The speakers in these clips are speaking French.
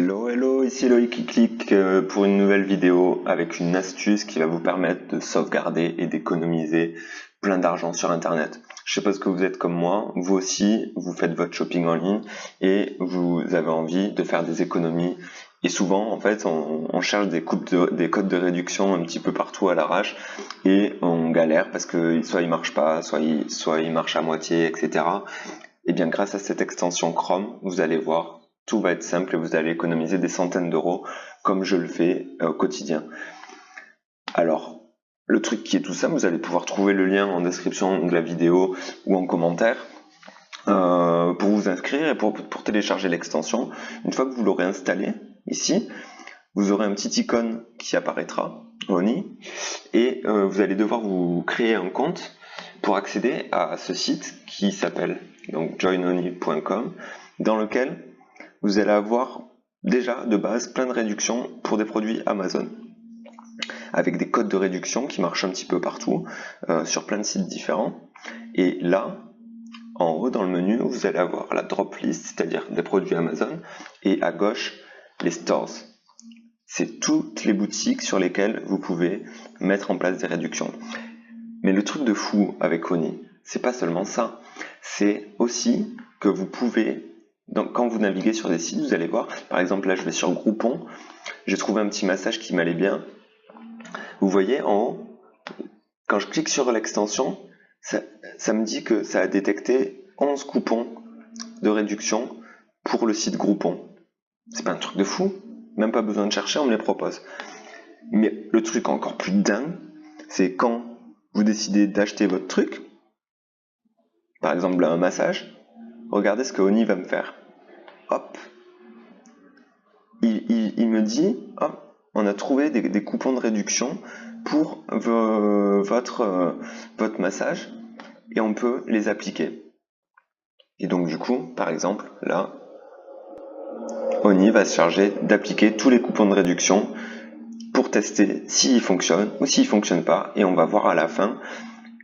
Hello, hello, ici Loïc qui clique pour une nouvelle vidéo avec une astuce qui va vous permettre de sauvegarder et d'économiser plein d'argent sur internet. Je sais pas ce que vous êtes comme moi, vous aussi, vous faites votre shopping en ligne et vous avez envie de faire des économies. Et souvent, en fait, on cherche des codes de réduction un petit peu partout à l'arrache et on galère parce que soit ils marchent pas, soit ils marchent à moitié, etc. Et bien, grâce à cette extension Chrome, vous allez voir, tout va être simple et vous allez économiser des centaines d'euros comme je le fais au quotidien. Alors, le truc qui est tout simple, vous allez pouvoir trouver le lien en description de la vidéo ou en commentaire pour vous inscrire et pour télécharger l'extension. Une fois que vous l'aurez installé, ici, vous aurez un petit icône qui apparaîtra, Honey, et vous allez devoir vous créer un compte pour accéder à ce site qui s'appelle donc joinhoney.com, dans lequel vous allez avoir déjà de base plein de réductions pour des produits Amazon, avec des codes de réduction qui marchent un petit peu partout, sur plein de sites différents. Et là, en haut dans le menu, vous allez avoir la drop list, c'est-à-dire des produits Amazon, et à gauche, les stores. C'est toutes les boutiques sur lesquelles vous pouvez mettre en place des réductions. Mais le truc de fou avec Honey, c'est pas seulement ça, c'est aussi que vous pouvez, donc quand vous naviguez sur des sites, vous allez voir, par exemple là je vais sur Groupon, j'ai trouvé un petit massage qui m'allait bien. Vous voyez en haut, quand je clique sur l'extension, ça me dit que ça a détecté 11 coupons de réduction pour le site Groupon. C'est pas un truc de fou, même pas besoin de chercher, on me les propose. Mais le truc encore plus dingue, c'est quand vous décidez d'acheter votre truc, par exemple un massage, regardez ce que Honey va me faire. Hop, il me dit, hop, on a trouvé des coupons de réduction pour votre massage et on peut les appliquer. Et donc du coup, par exemple, là, Honey va se charger d'appliquer tous les coupons de réduction pour tester s'ils fonctionnent ou s'ils ne fonctionnent pas, et on va voir à la fin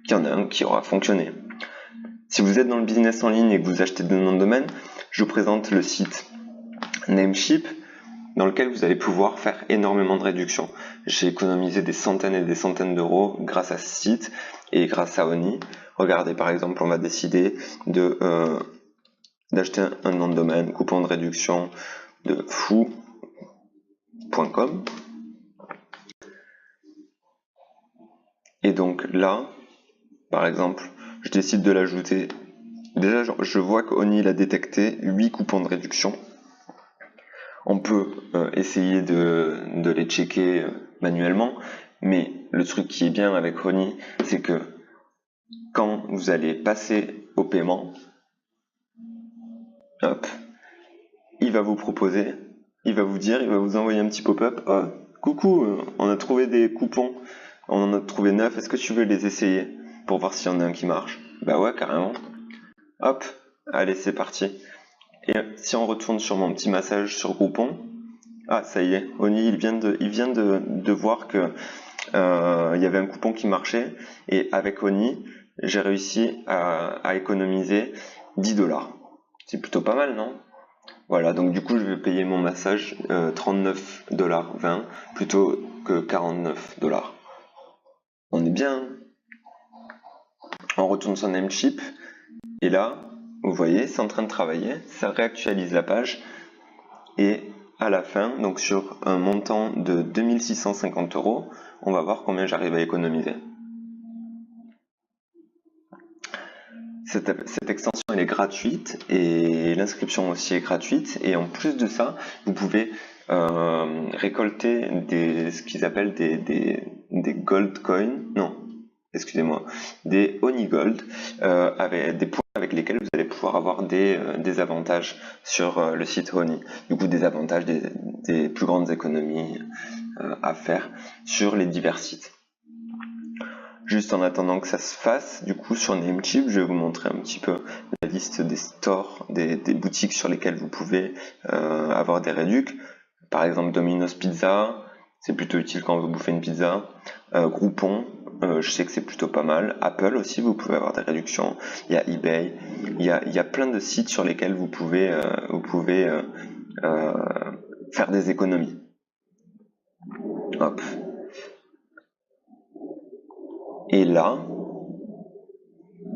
qu'il y en a un qui aura fonctionné. Si vous êtes dans le business en ligne et que vous achetez de noms de domaine, je vous présente le site Namecheap, dans lequel vous allez pouvoir faire énormément de réductions. J'ai économisé des centaines et des centaines d'euros grâce à ce site et grâce à Honey. Regardez, par exemple, on va décider d'acheter un nom de domaine, coupon de réduction de fou.com. Et donc là, par exemple, je décide de l'ajouter. Déjà, je vois que Honey a détecté 8 coupons de réduction. On peut essayer de les checker manuellement, mais le truc qui est bien avec Honey, c'est que quand vous allez passer au paiement, hop, il va vous proposer, il va vous dire, il va vous envoyer un petit pop-up. Oh, coucou, on a trouvé des coupons, on en a trouvé 9, est-ce que tu veux les essayer pour voir s'il y en a un qui marche? Bah ouais, carrément. Hop, allez, c'est parti. Et si on retourne sur mon petit massage sur Groupon, ah ça y est, Honey il vient de voir que il y avait un coupon qui marchait, et avec Honey j'ai réussi à économiser 10$. C'est plutôt pas mal, non? Voilà, donc du coup je vais payer mon massage 39,20$ plutôt que 49$. On est bien. On retourne sur Namecheap et là vous voyez c'est en train de travailler, ça réactualise la page, et à la fin, donc sur un montant de 2650€, on va voir combien j'arrive à économiser. Cette extension elle est gratuite et l'inscription aussi est gratuite, et en plus de ça, vous pouvez récolter ce qu'ils appellent des gold coins, non, excusez-moi, des Honey Gold, avec des points avec lesquels vous allez pouvoir avoir des avantages sur le site Honey. Du coup, des avantages, des plus grandes économies à faire sur les divers sites. Juste en attendant que ça se fasse, du coup sur Namecheap, je vais vous montrer un petit peu la liste des stores, des boutiques sur lesquelles vous pouvez avoir des réducs. Par exemple Domino's Pizza, c'est plutôt utile quand vous bouffez une pizza. Groupon, je sais que c'est plutôt pas mal. Apple aussi, vous pouvez avoir des réductions. Il y a eBay, il y a plein de sites sur lesquels vous pouvez faire des économies. Hop. Et là,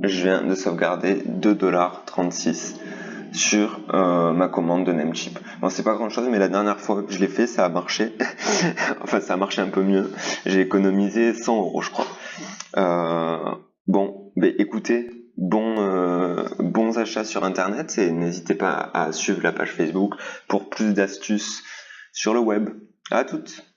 je viens de sauvegarder 2,36 $ sur ma commande de Namecheap. Bon, c'est pas grand chose, mais la dernière fois que je l'ai fait, ça a marché. Enfin, ça a marché un peu mieux. J'ai économisé 100 €, je crois. Bon, écoutez, bons achats sur Internet, et n'hésitez pas à suivre la page Facebook pour plus d'astuces sur le web. À toutes!